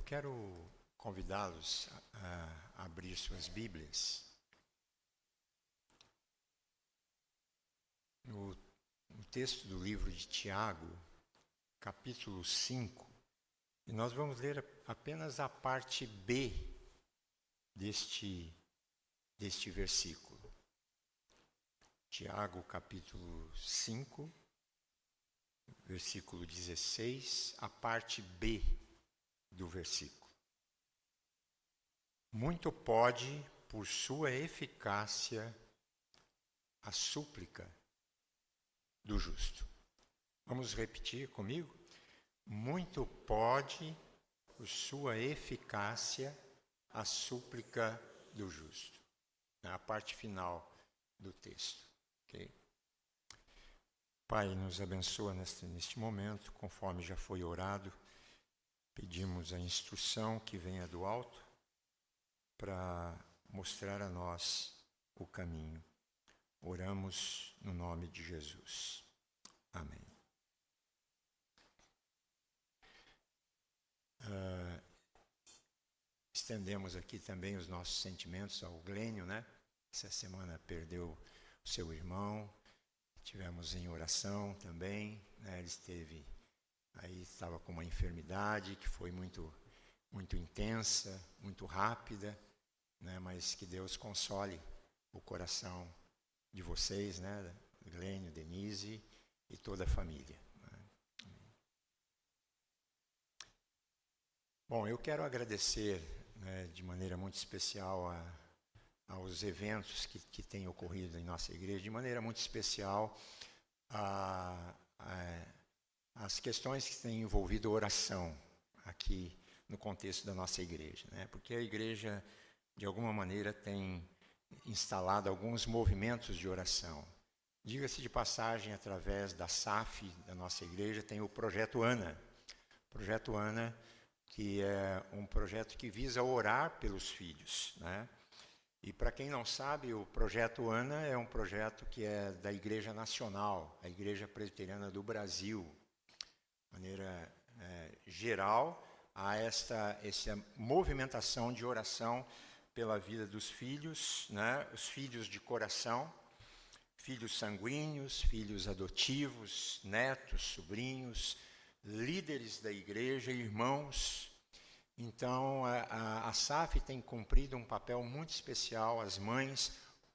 quero convidá-los a abrir suas Bíblias no texto do livro de Tiago, capítulo 5, e nós vamos ler apenas a parte B deste versículo. Tiago, capítulo 5, versículo 16, a parte B do versículo. Muito pode, por sua eficácia, a súplica do justo. Vamos repetir comigo? Muito pode, por sua eficácia, a súplica do justo. A parte final do texto. Okay? Pai, nos abençoa neste momento, conforme já foi orado. Pedimos a instrução que venha do alto para mostrar a nós o caminho. Oramos no nome de Jesus. Amém. Estendemos aqui também os nossos sentimentos ao Glênio, né? Essa semana perdeu o seu irmão. Tivemos em oração também, né? Ele estava com uma enfermidade que foi muito intensa, muito rápida, né? Mas que Deus console o coração de vocês, né? Glênio, Denise e toda a família. Né? Bom, eu quero agradecer, né, de maneira muito especial aos eventos que têm ocorrido em nossa igreja, de maneira muito especial as questões que têm envolvido oração aqui no contexto da nossa igreja, né? Porque a igreja, de alguma maneira, tem instalado alguns movimentos de oração. Diga-se de passagem, através da SAF da nossa igreja, tem o Projeto ANA. Projeto ANA, que é um projeto que visa orar pelos filhos, né? E para quem não sabe, o Projeto ANA é um projeto que é da Igreja Nacional, a Igreja Presbiteriana do Brasil. De maneira geral, há essa movimentação de oração pela vida dos filhos, né? Os filhos de coração, filhos sanguíneos, filhos adotivos, netos, sobrinhos, líderes da igreja, irmãos. Então, a SAF tem cumprido um papel muito especial, as mães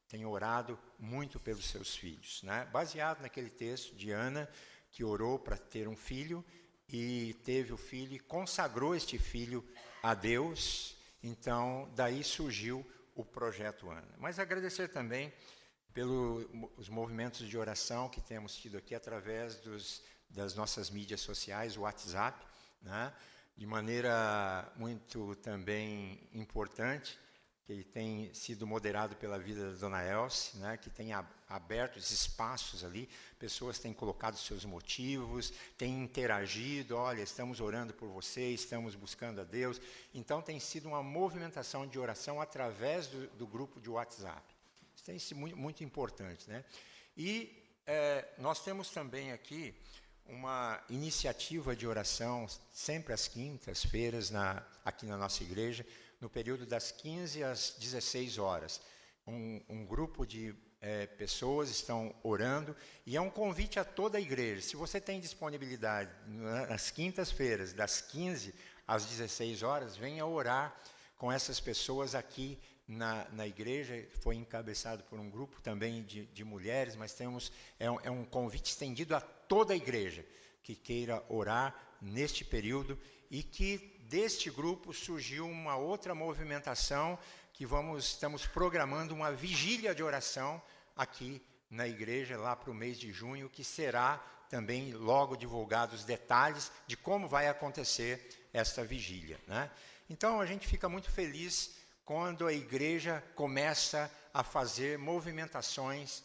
têm orado muito pelos seus filhos, né? Baseado naquele texto de Ana, que orou para ter um filho, e teve o filho e consagrou este filho a Deus. Então, daí surgiu o Projeto ANA. Mas agradecer também pelos movimentos de oração que temos tido aqui através das nossas mídias sociais, o WhatsApp, né? De maneira muito também importante, que tem sido moderado pela vida da Dona Elce, né? Que tem aberto os espaços ali, pessoas têm colocado seus motivos, têm interagido, olha, estamos orando por você, estamos buscando a Deus. Então tem sido uma movimentação de oração através do grupo de WhatsApp. Isso tem sido muito importante, né? E nós temos também aqui uma iniciativa de oração, sempre às quintas-feiras, aqui na nossa igreja, no período das 15 às 16 horas. Um grupo de pessoas estão orando, e é um convite a toda a igreja. Se você tem disponibilidade nas quintas-feiras, das 15 às 16 horas, venha orar com essas pessoas aqui na igreja. Foi encabeçado por um grupo também de mulheres, mas é um convite estendido a toda a igreja que queira orar neste período, e que deste grupo surgiu uma outra movimentação que estamos programando uma vigília de oração aqui na igreja lá para o mês de junho, que será também logo divulgado os detalhes de como vai acontecer esta vigília, né? Então a gente fica muito feliz quando a igreja começa a fazer movimentações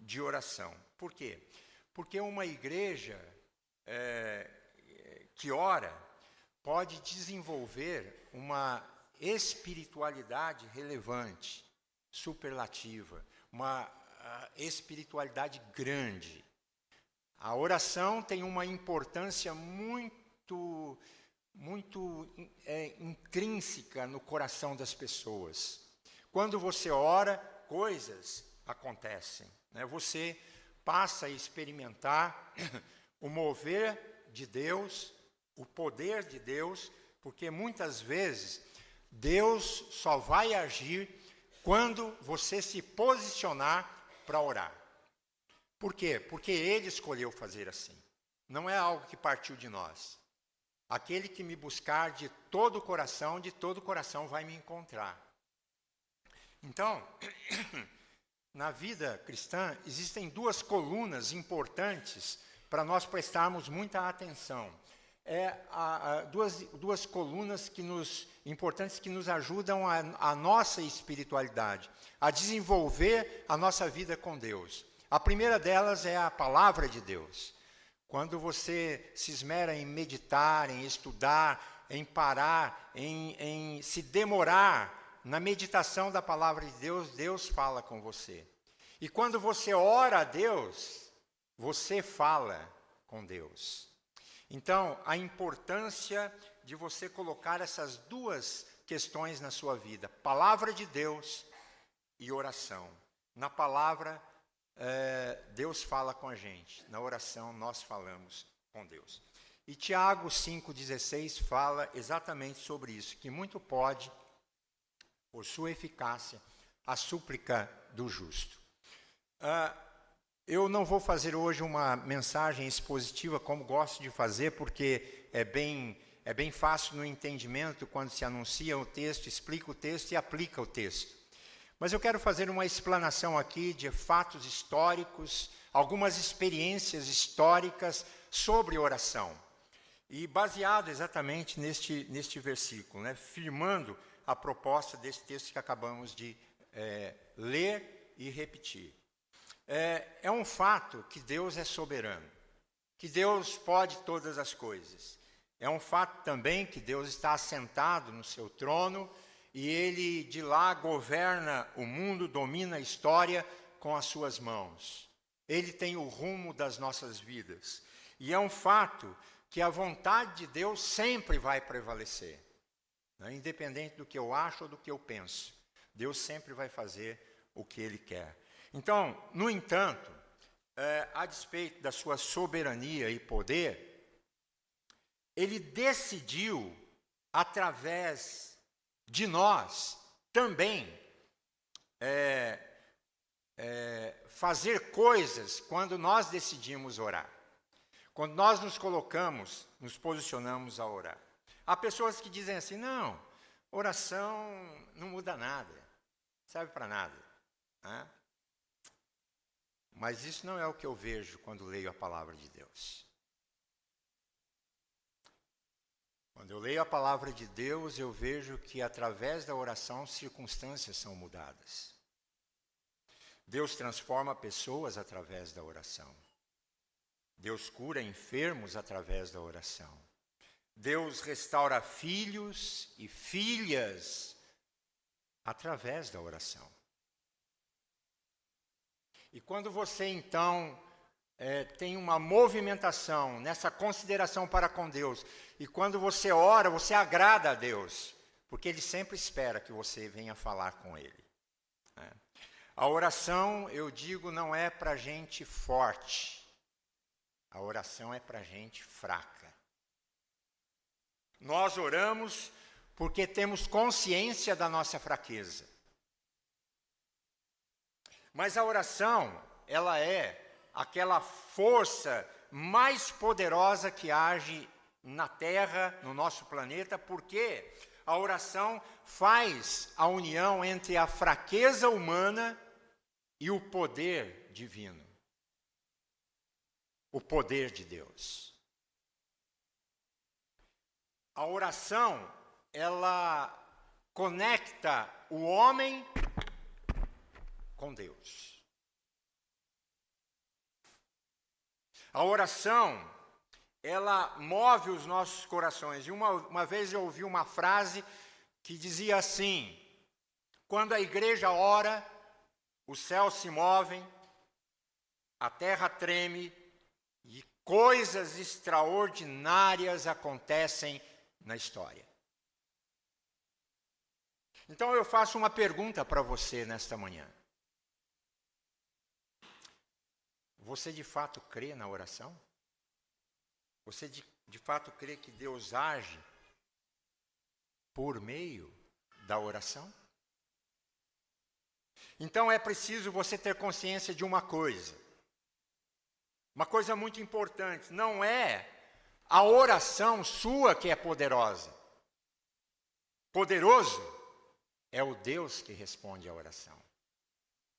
de oração. Por quê? Porque uma igreja que ora pode desenvolver uma espiritualidade relevante, superlativa, uma espiritualidade grande. A oração tem uma importância muito muito intrínseca no coração das pessoas. Quando você ora, coisas acontecem, né? Você passa a experimentar o mover de Deus, o poder de Deus, porque muitas vezes Deus só vai agir quando você se posicionar para orar. Por quê? Porque Ele escolheu fazer assim. Não é algo que partiu de nós. Aquele que me buscar de todo o coração vai me encontrar. Então, na vida cristã, existem duas colunas importantes para nós prestarmos muita atenção. Duas colunas importantes que nos ajudam a nossa espiritualidade, a desenvolver a nossa vida com Deus. A primeira delas é a palavra de Deus. Quando você se esmera em meditar, em estudar, em parar, em se demorar na meditação da palavra de Deus, Deus fala com você. E quando você ora a Deus, você fala com Deus. Então, a importância de você colocar essas duas questões na sua vida, palavra de Deus e oração. Na palavra, Deus fala com a gente. Na oração, nós falamos com Deus. E Tiago 5,16 fala exatamente sobre isso, que muito pode, por sua eficácia, a súplica do justo. Eu não vou fazer hoje uma mensagem expositiva como gosto de fazer, porque é bem fácil no entendimento quando se anuncia o texto, explica o texto e aplica o texto. Mas eu quero fazer uma explanação aqui de fatos históricos, algumas experiências históricas sobre oração. E baseado exatamente neste versículo, né, firmando a proposta desse texto que acabamos de ler e repetir. É um fato que Deus é soberano, que Deus pode todas as coisas. É um fato também que Deus está assentado no seu trono e Ele de lá governa o mundo, domina a história com as suas mãos. Ele tem o rumo das nossas vidas. E é um fato que a vontade de Deus sempre vai prevalecer, né? Independente do que eu acho ou do que eu penso. Deus sempre vai fazer o que Ele quer. Então, no entanto, a despeito da sua soberania e poder, Ele decidiu, através de nós, também fazer coisas quando nós decidimos orar. Quando nós nos colocamos, nos posicionamos a orar. Há pessoas que dizem assim, não, oração não muda nada, não serve para nada, né? Mas isso não é o que eu vejo quando leio a palavra de Deus. Quando eu leio a palavra de Deus, eu vejo que através da oração circunstâncias são mudadas. Deus transforma pessoas através da oração. Deus cura enfermos através da oração. Deus restaura filhos e filhas através da oração. E quando você, então, tem uma movimentação nessa consideração para com Deus, e quando você ora, você agrada a Deus, porque Ele sempre espera que você venha falar com Ele. A oração, eu digo, não é para gente forte. A oração é para gente fraca. Nós oramos porque temos consciência da nossa fraqueza. Mas a oração, ela é aquela força mais poderosa que age na Terra, no nosso planeta, porque a oração faz a união entre a fraqueza humana e o poder divino. O poder de Deus. A oração, ela conecta o homem com Deus. A oração, ela move os nossos corações. E uma vez eu ouvi uma frase que dizia assim: quando a igreja ora, os céus se movem, a terra treme e coisas extraordinárias acontecem na história. Então eu faço uma pergunta para você nesta manhã. Você de fato crê na oração? Você de fato crê que Deus age por meio da oração? Então é preciso você ter consciência de uma coisa muito importante, não é a oração sua que é poderosa. Poderoso é o Deus que responde à oração.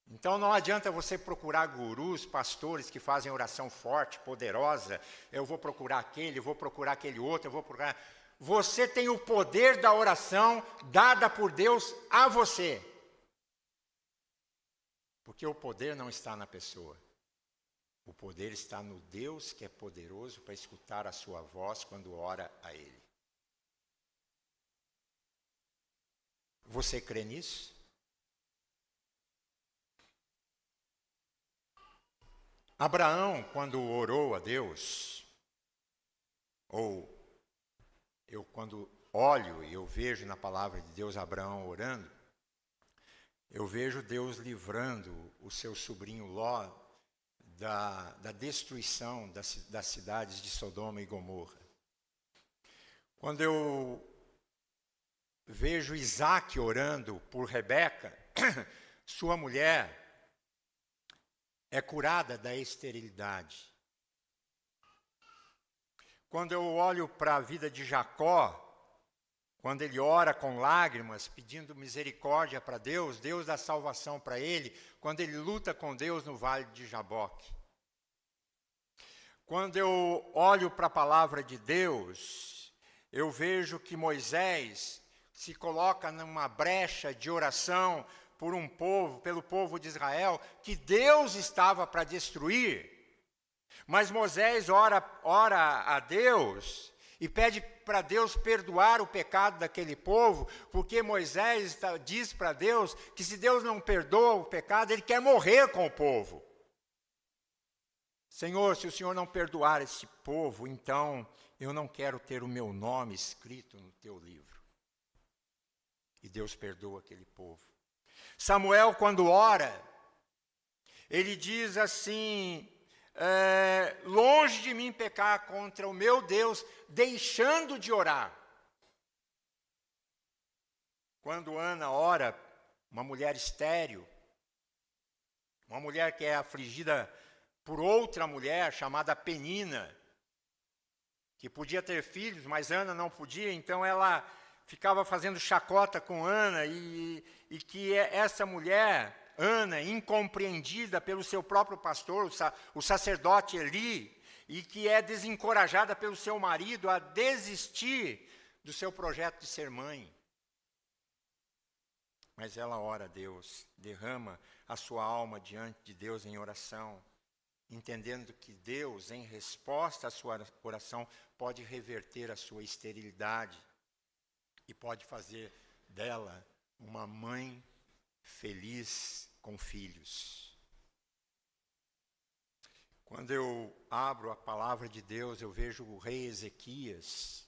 Então não adianta você procurar gurus, pastores que fazem oração forte, poderosa, eu vou procurar aquele, eu vou procurar aquele outro, eu vou procurar... Você tem o poder da oração dada por Deus a você. Porque o poder não está na pessoa. O poder está no Deus que é poderoso para escutar a sua voz quando ora a Ele. Você crê nisso? Abraão, quando orou a Deus, ou eu quando olho e eu vejo na palavra de Deus Abraão orando, eu vejo Deus livrando o seu sobrinho Ló da destruição das cidades de Sodoma e Gomorra. Quando eu vejo Isaac orando por Rebeca, sua mulher é curada da esterilidade. Quando eu olho para a vida de Jacó, quando ele ora com lágrimas, pedindo misericórdia para Deus, Deus dá salvação para ele, quando ele luta com Deus no vale de Jaboque. Quando eu olho para a palavra de Deus, eu vejo que Moisés se coloca numa brecha de oração por um povo, pelo povo de Israel, que Deus estava para destruir. Mas Moisés ora a Deus e pede para Deus perdoar o pecado daquele povo, porque Moisés diz para Deus que se Deus não perdoa o pecado, ele quer morrer com o povo. Senhor, se o Senhor não perdoar esse povo, então eu não quero ter o meu nome escrito no teu livro. E Deus perdoa aquele povo. Samuel, quando ora, ele diz assim: longe de mim pecar contra o meu Deus, deixando de orar. Quando Ana ora, uma mulher estéril, uma mulher que é afligida por outra mulher chamada Penina, que podia ter filhos, mas Ana não podia, então ela ficava fazendo chacota com Ana, e que essa mulher, Ana, incompreendida pelo seu próprio pastor, o sacerdote Eli, e que é desencorajada pelo seu marido a desistir do seu projeto de ser mãe. Mas ela ora a Deus, derrama a sua alma diante de Deus em oração, entendendo que Deus, em resposta à sua oração, pode reverter a sua esterilidade e pode fazer dela uma mãe feliz com filhos. Quando eu abro a palavra de Deus, eu vejo o rei Ezequias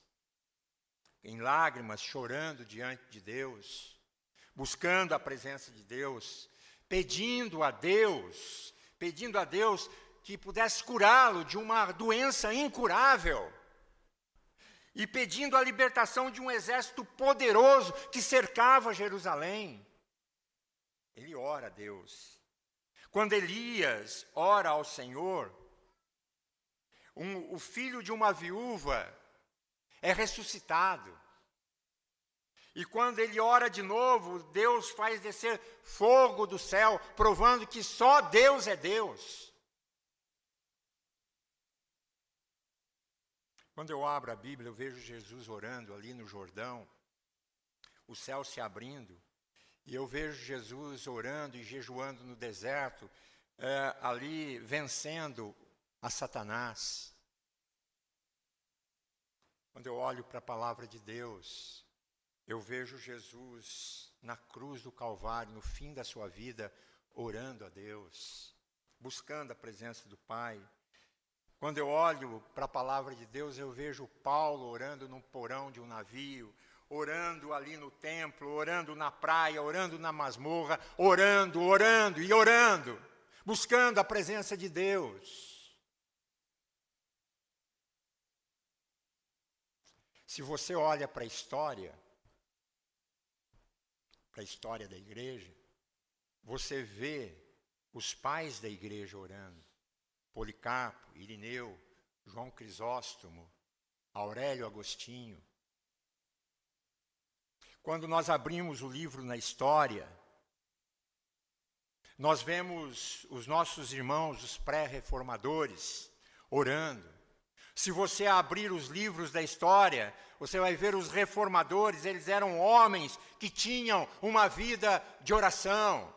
em lágrimas, chorando diante de Deus, buscando a presença de Deus, pedindo a Deus que pudesse curá-lo de uma doença incurável, e pedindo a libertação de um exército poderoso que cercava Jerusalém. Ele ora a Deus. Quando Elias ora ao Senhor, o filho de uma viúva é ressuscitado. E quando ele ora de novo, Deus faz descer fogo do céu, provando que só Deus é Deus. Quando eu abro a Bíblia, eu vejo Jesus orando ali no Jordão, o céu se abrindo, e eu vejo Jesus orando e jejuando no deserto, ali vencendo a Satanás. Quando eu olho para a palavra de Deus, eu vejo Jesus na cruz do Calvário, no fim da sua vida, orando a Deus, buscando a presença do Pai. Quando eu olho para a palavra de Deus, eu vejo Paulo orando no porão de um navio, orando ali no templo, orando na praia, orando na masmorra, orando, orando e orando, buscando a presença de Deus. Se você olha para a história da igreja, você vê os pais da igreja orando. Policarpo, Irineu, João Crisóstomo, Aurélio Agostinho. Quando nós abrimos o livro na história, nós vemos os nossos irmãos, os pré-reformadores, orando. Se você abrir os livros da história, você vai ver os reformadores, eles eram homens que tinham uma vida de oração,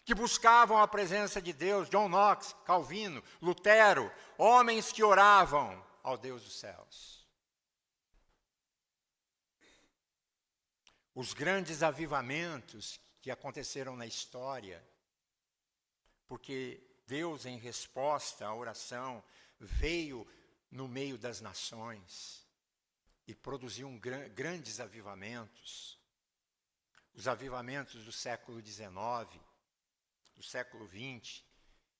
que buscavam a presença de Deus. John Knox, Calvino, Lutero, homens que oravam ao Deus dos céus. Os grandes avivamentos que aconteceram na história, porque Deus, em resposta à oração, veio no meio das nações e produziu grandes avivamentos. Os avivamentos do século XIX, do século XX.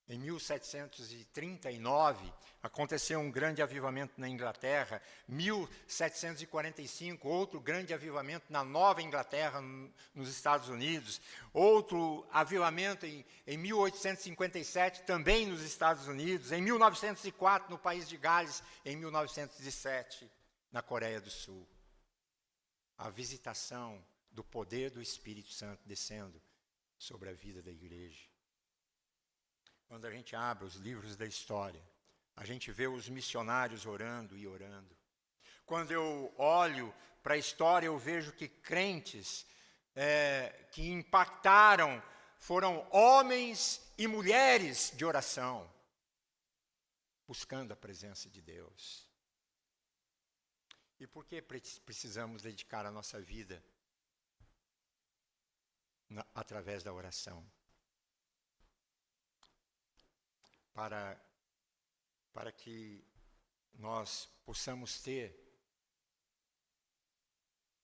Em 1739, aconteceu um grande avivamento na Inglaterra. 1745, outro grande avivamento na Nova Inglaterra, nos Estados Unidos. Outro avivamento em 1857, também nos Estados Unidos. Em 1904, no país de Gales. Em 1907, na Coreia do Sul. A visitação do poder do Espírito Santo descendo sobre a vida da igreja. Quando a gente abre os livros da história, a gente vê os missionários orando e orando. Quando eu olho para a história, eu vejo que crentes que impactaram foram homens e mulheres de oração, buscando a presença de Deus. E por que precisamos dedicar a nossa vida através da oração? Para que nós possamos ter,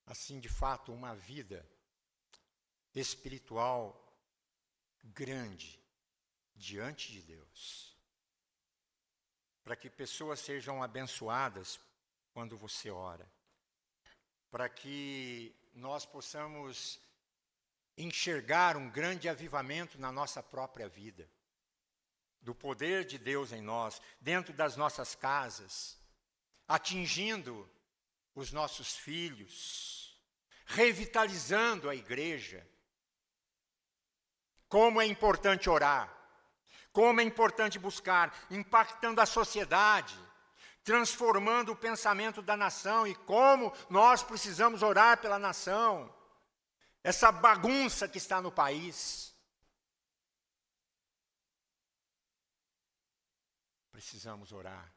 assim de fato, uma vida espiritual grande diante de Deus. Para que pessoas sejam abençoadas quando você ora. Para que nós possamos enxergar um grande avivamento na nossa própria vida. Do poder de Deus em nós, dentro das nossas casas, atingindo os nossos filhos, revitalizando a igreja. Como é importante orar, como é importante buscar, impactando a sociedade, transformando o pensamento da nação e como nós precisamos orar pela nação. Essa bagunça que está no país. Precisamos orar.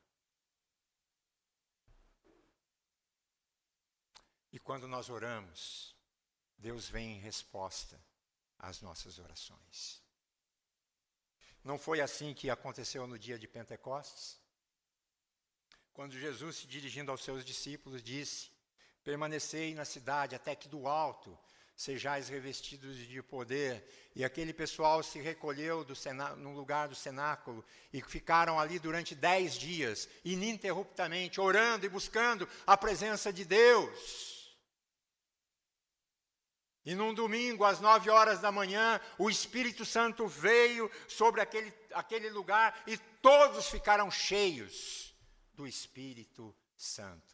E quando nós oramos, Deus vem em resposta às nossas orações. Não foi assim que aconteceu no dia de Pentecostes? Quando Jesus, se dirigindo aos seus discípulos, disse: permanecei na cidade até que do alto sejais revestidos de poder. E aquele pessoal se recolheu no lugar do cenáculo e ficaram ali durante 10 dias, ininterruptamente, orando e buscando a presença de Deus. E num domingo, às 9 horas da manhã, o Espírito Santo veio sobre aquele lugar e todos ficaram cheios do Espírito Santo.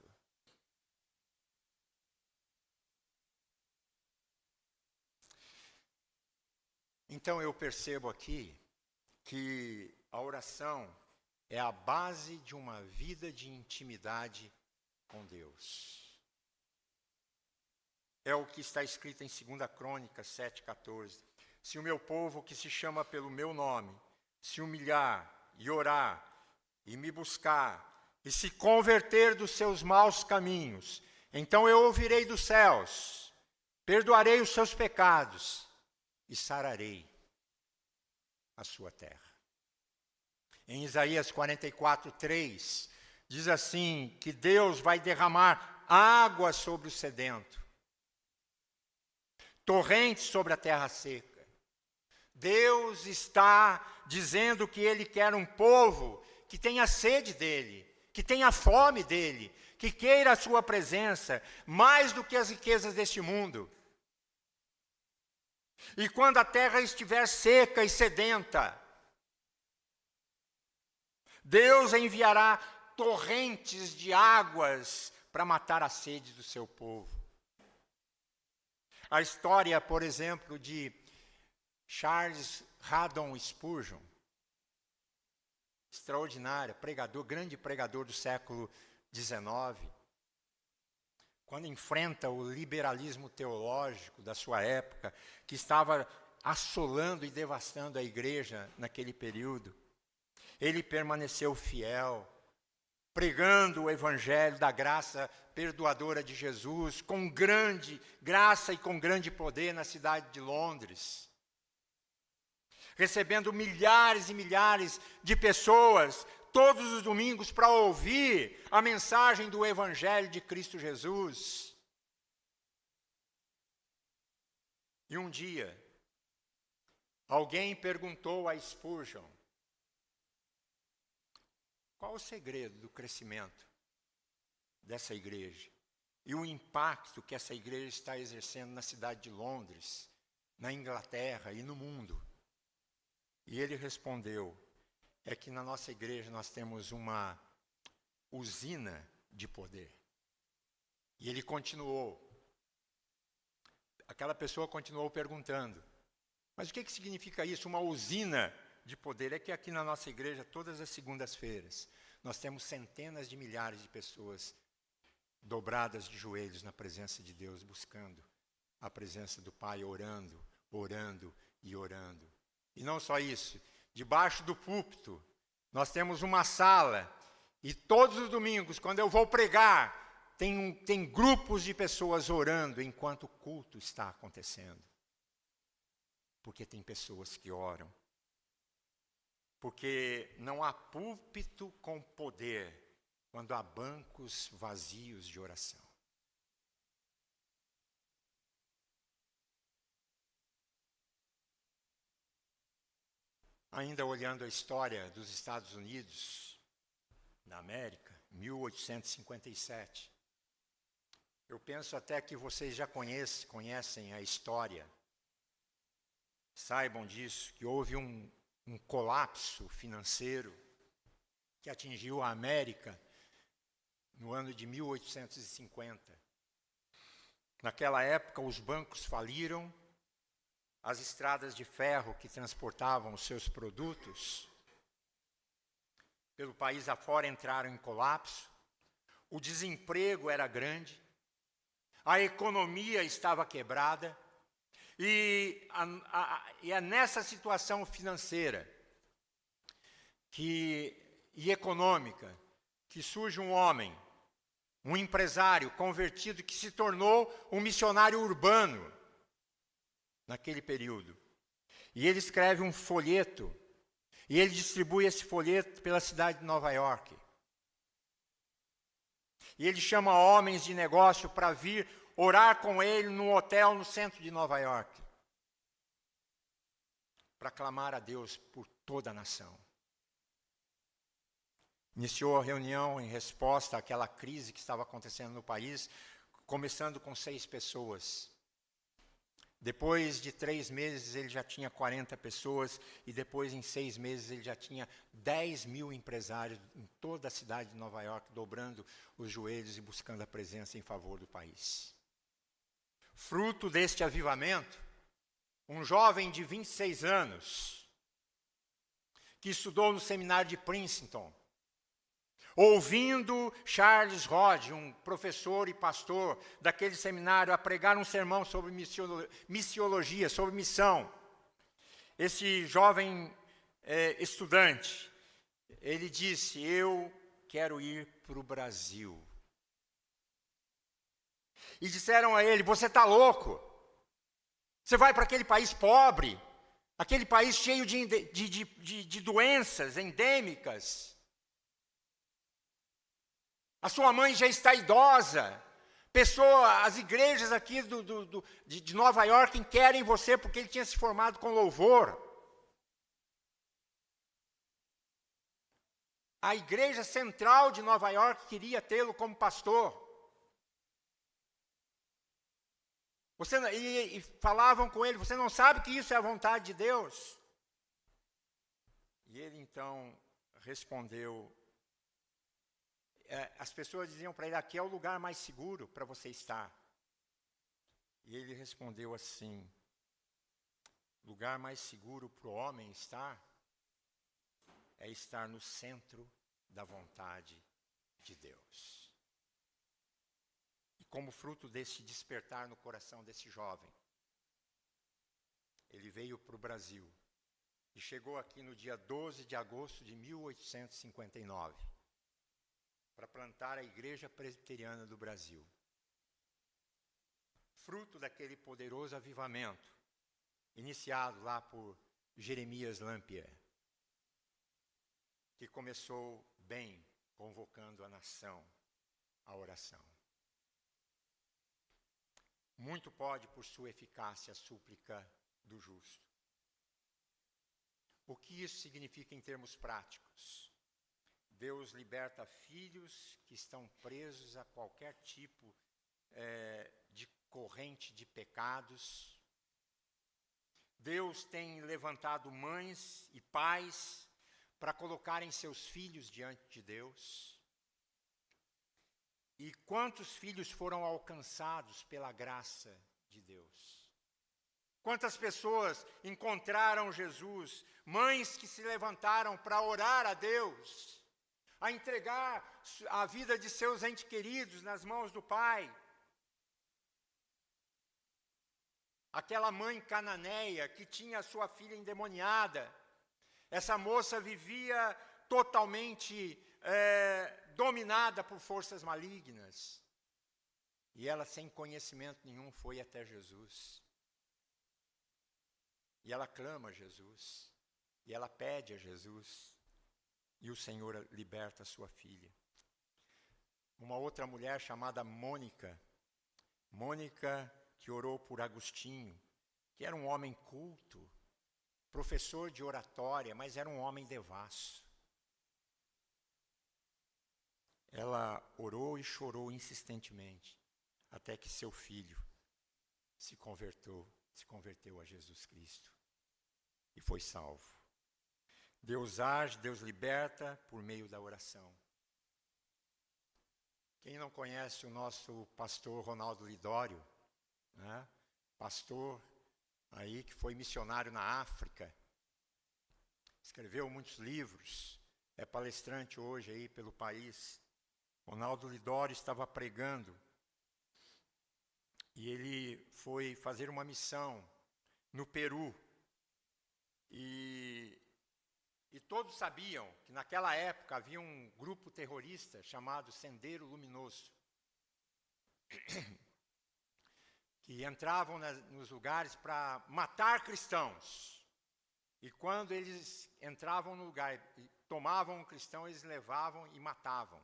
Então eu percebo aqui que a oração é a base de uma vida de intimidade com Deus. É o que está escrito em 2 Crônicas 7,14. Se o meu povo, que se chama pelo meu nome, se humilhar e orar e me buscar e se converter dos seus maus caminhos, então eu ouvirei dos céus, perdoarei os seus pecados e sararei a sua terra. Em Isaías 44:3, diz assim, que Deus vai derramar água sobre o sedento, torrentes sobre a terra seca. Deus está dizendo que Ele quer um povo que tenha sede dEle, que tenha fome dEle, que queira a sua presença, mais do que as riquezas deste mundo. E quando a terra estiver seca e sedenta, Deus enviará torrentes de águas para matar a sede do seu povo. A história, por exemplo, de Charles Haddon Spurgeon, extraordinária, pregador, grande pregador do século XIX, quando enfrenta o liberalismo teológico da sua época, que estava assolando e devastando a igreja naquele período, ele permaneceu fiel, pregando o evangelho da graça perdoadora de Jesus, com grande graça e com grande poder na cidade de Londres, recebendo milhares e milhares de pessoas todos os domingos para ouvir a mensagem do evangelho de Cristo Jesus. E um dia, alguém perguntou a Spurgeon: qual o segredo do crescimento dessa igreja? E o impacto que essa igreja está exercendo na cidade de Londres, na Inglaterra e no mundo? E ele respondeu: é que na nossa igreja nós temos uma usina de poder. E ele continuou. Aquela pessoa continuou perguntando: mas o que significa isso, uma usina de poder? É que aqui na nossa igreja, todas as segundas-feiras, nós temos centenas de milhares de pessoas dobradas de joelhos na presença de Deus, buscando a presença do Pai, orando, orando e orando. E não só isso, debaixo do púlpito, nós temos uma sala, e todos os domingos, quando eu vou pregar, tem grupos de pessoas orando enquanto o culto está acontecendo. Porque tem pessoas que oram. Porque não há púlpito com poder quando há bancos vazios de oração. Ainda olhando a história dos Estados Unidos, da América, 1857, eu penso até que vocês já conhecem a história, saibam disso, que houve um colapso financeiro que atingiu a América no ano de 1850. Naquela época, os bancos faliram, as estradas de ferro que transportavam os seus produtos pelo país afora entraram em colapso, o desemprego era grande, a economia estava quebrada, e é nessa situação financeira e econômica que surge um homem, um empresário convertido que se tornou um missionário urbano naquele período. E ele escreve um folheto, e ele distribui esse folheto pela cidade de Nova York. E ele chama homens de negócio para vir orar com ele num hotel no centro de Nova York, para clamar a Deus por toda a nação. Iniciou a reunião em resposta àquela crise que estava acontecendo no país, começando com 6 pessoas. Depois de 3 meses, ele já tinha 40 pessoas, e depois, em 6 meses, ele já tinha 10 mil empresários em toda a cidade de Nova York, dobrando os joelhos e buscando a presença em favor do país. Fruto deste avivamento, um jovem de 26 anos, que estudou no seminário de Princeton, ouvindo Charles Hodge, um professor e pastor daquele seminário, a pregar um sermão sobre missiologia, sobre missão. Esse jovem estudante, ele disse: eu quero ir para o Brasil. E disseram a ele: você está louco? Você vai para aquele país pobre, Aquele país cheio de doenças endêmicas. A sua mãe já está idosa. As igrejas aqui de Nova York querem você porque ele tinha se formado com louvor. A igreja central de Nova York queria tê-lo como pastor. E falavam com ele, você não sabe que isso é a vontade de Deus? E ele então respondeu, as pessoas diziam para ele, aqui é o lugar mais seguro para você estar. E ele respondeu assim, lugar mais seguro para o homem estar é estar no centro da vontade de Deus. E como fruto desse despertar no coração desse jovem, ele veio para o Brasil e chegou aqui no dia 12 de agosto de 1859 para plantar a Igreja Presbiteriana do Brasil. Fruto daquele poderoso avivamento, iniciado lá por Jeremias Lampier, que começou bem, convocando a nação à oração. Muito pode, por sua eficácia, a súplica do justo. O que isso significa em termos práticos? Deus liberta filhos que estão presos a qualquer tipo de corrente de pecados. Deus tem levantado mães e pais para colocarem seus filhos diante de Deus. E quantos filhos foram alcançados pela graça de Deus? Quantas pessoas encontraram Jesus? Mães que se levantaram para orar a Deus, a entregar a vida de seus entes queridos nas mãos do Pai. Aquela mãe cananeia que tinha a sua filha endemoniada. Essa moça vivia totalmente dominada por forças malignas. E ela, sem conhecimento nenhum, foi até Jesus. E ela clama a Jesus. E ela pede a Jesus. E o Senhor liberta a sua filha. Uma outra mulher chamada Mônica. Mônica que orou por Agostinho, que era um homem culto, professor de oratória, mas era um homem devasso. Ela orou e chorou insistentemente, até que seu filho se converteu a Jesus Cristo e foi salvo. Deus age, Deus liberta por meio da oração. Quem não conhece o nosso pastor Ronaldo Lidório, né? Pastor aí que foi missionário na África, escreveu muitos livros, é palestrante hoje aí pelo país. Ronaldo Lidório estava pregando e ele foi fazer uma missão no Peru. E todos sabiam que naquela época havia um grupo terrorista chamado Sendero Luminoso, que entravam nos lugares para matar cristãos. E quando eles entravam no lugar e tomavam um cristão, eles levavam e matavam.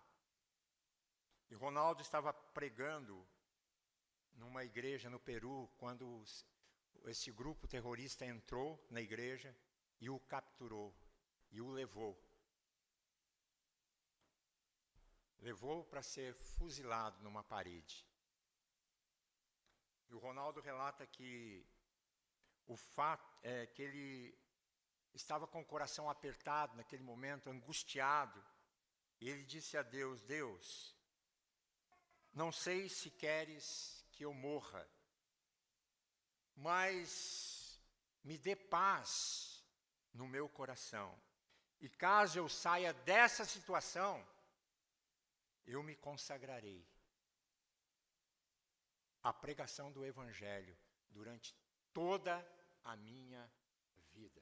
E Ronaldo estava pregando numa igreja no Peru, quando esse grupo terrorista entrou na igreja e o capturou, e o levou. Levou para ser fuzilado numa parede. E o Ronaldo relata que o fato é que ele estava com o coração apertado naquele momento, angustiado. E ele disse a Deus, Deus, não sei se queres que eu morra, mas me dê paz no meu coração. E caso eu saia dessa situação, eu me consagrarei à pregação do Evangelho durante toda a minha vida.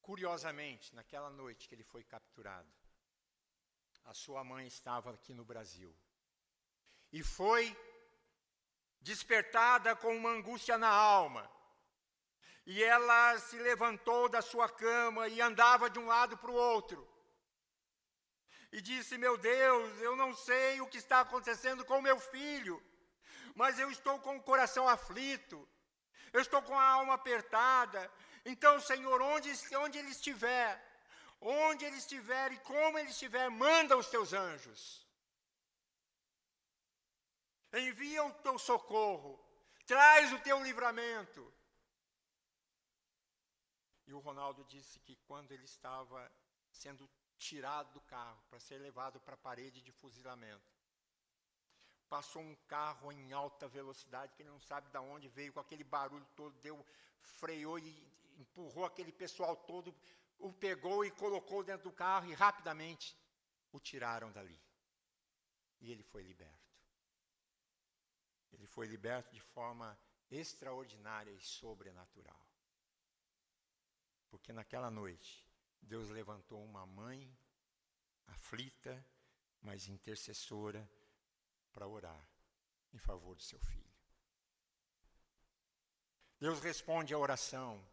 Curiosamente, naquela noite que ele foi capturado, a sua mãe estava aqui no Brasil. E foi despertada com uma angústia na alma. E ela se levantou da sua cama e andava de um lado para o outro. E disse: meu Deus, eu não sei o que está acontecendo com meu filho, mas eu estou com o coração aflito, eu estou com a alma apertada. Então, Senhor, onde ele estiver e como ele estiver, manda os teus anjos. Envia o teu socorro, traz o teu livramento. E o Ronaldo disse que quando ele estava sendo tirado do carro para ser levado para a parede de fuzilamento, passou um carro em alta velocidade, que ele não sabe de onde veio, com aquele barulho todo, freou e empurrou aquele pessoal todo, o pegou e colocou dentro do carro e rapidamente o tiraram dali. E ele foi liberto. Ele foi liberto de forma extraordinária e sobrenatural. Porque naquela noite, Deus levantou uma mãe aflita, mas intercessora, para orar em favor do seu filho. Deus responde à oração,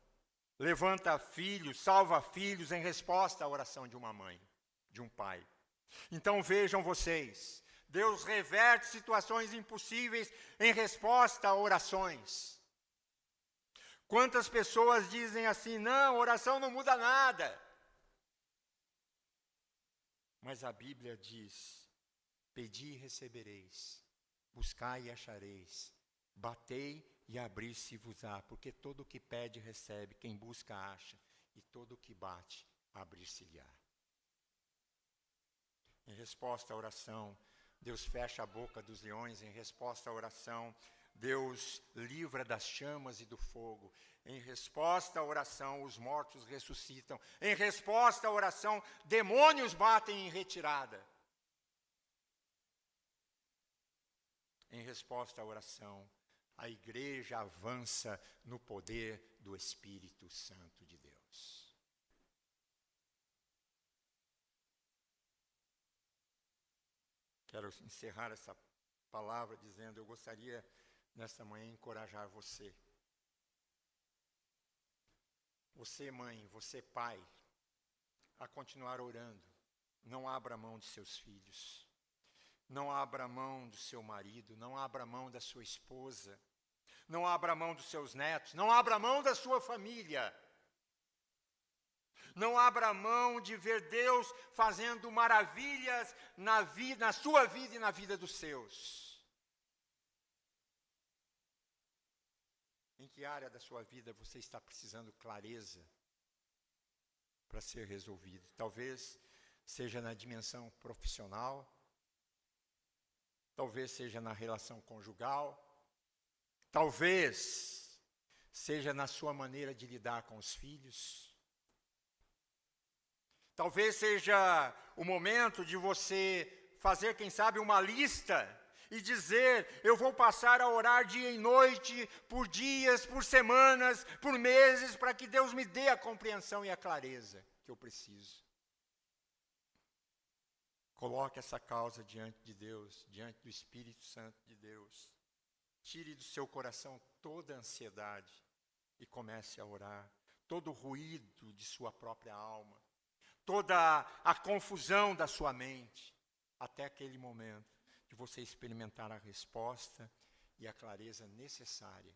levanta filhos, salva filhos em resposta à oração de uma mãe, de um pai. Então vejam vocês, Deus reverte situações impossíveis em resposta a orações. Quantas pessoas dizem assim: não, oração não muda nada. Mas a Bíblia diz: pedi e recebereis, buscai e achareis, batei e abrir-se-vos-á, porque todo o que pede recebe, quem busca acha, e todo o que bate abrir-se-lhe-á. Em resposta à oração, Deus fecha a boca dos leões. Em resposta à oração, Deus livra das chamas e do fogo. Em resposta à oração, os mortos ressuscitam. Em resposta à oração, demônios batem em retirada. Em resposta à oração, a igreja avança no poder do Espírito Santo de Deus. Quero encerrar essa palavra dizendo: eu gostaria nesta manhã encorajar você. Você, mãe, você, pai, a continuar orando. Não abra mão de seus filhos. Não abra mão do seu marido, não abra mão da sua esposa, não abra mão dos seus netos, não abra mão da sua família. Não abra mão de ver Deus fazendo maravilhas na sua vida e na vida dos seus. Em que área da sua vida você está precisando clareza para ser resolvido? Talvez seja na dimensão profissional, talvez seja na relação conjugal, talvez seja na sua maneira de lidar com os filhos. Talvez seja o momento de você fazer, quem sabe, uma lista e dizer: eu vou passar a orar dia e noite, por dias, por semanas, por meses, para que Deus me dê a compreensão e a clareza que eu preciso. Coloque essa causa diante de Deus, diante do Espírito Santo de Deus. Tire do seu coração toda a ansiedade e comece a orar. Todo o ruído de sua própria alma, toda a confusão da sua mente, até aquele momento de você experimentar a resposta e a clareza necessária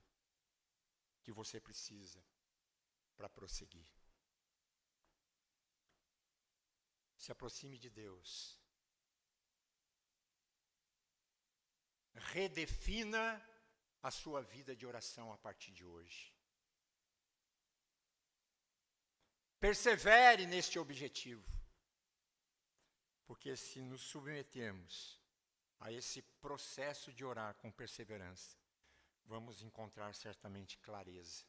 que você precisa para prosseguir. Se aproxime de Deus. Redefina a sua vida de oração a partir de hoje. Persevere neste objetivo. Porque se nos submetermos a esse processo de orar com perseverança, vamos encontrar certamente clareza.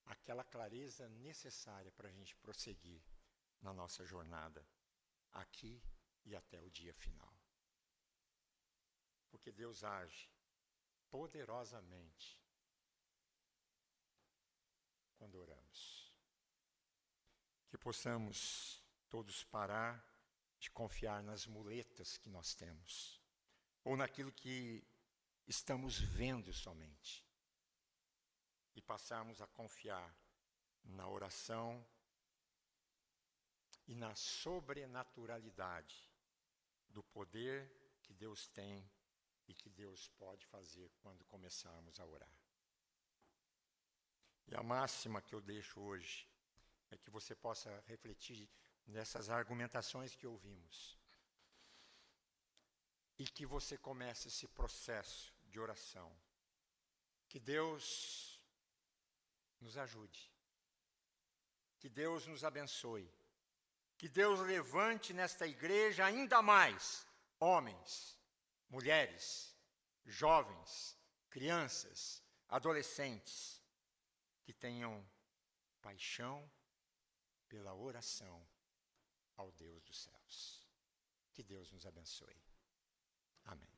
Aquela clareza necessária para a gente prosseguir na nossa jornada, aqui e até o dia final. Porque Deus age poderosamente quando oramos. Que possamos todos parar de confiar nas muletas que nós temos, ou naquilo que estamos vendo somente, e passarmos a confiar na oração e na sobrenaturalidade do poder que Deus tem e que Deus pode fazer quando começarmos a orar. E a máxima que eu deixo hoje é que você possa refletir nessas argumentações que ouvimos e que você comece esse processo de oração. Que Deus nos ajude, que Deus nos abençoe, que Deus levante nesta igreja ainda mais homens, mulheres, jovens, crianças, adolescentes, que tenham paixão pela oração ao Deus dos céus. Que Deus nos abençoe. Amém.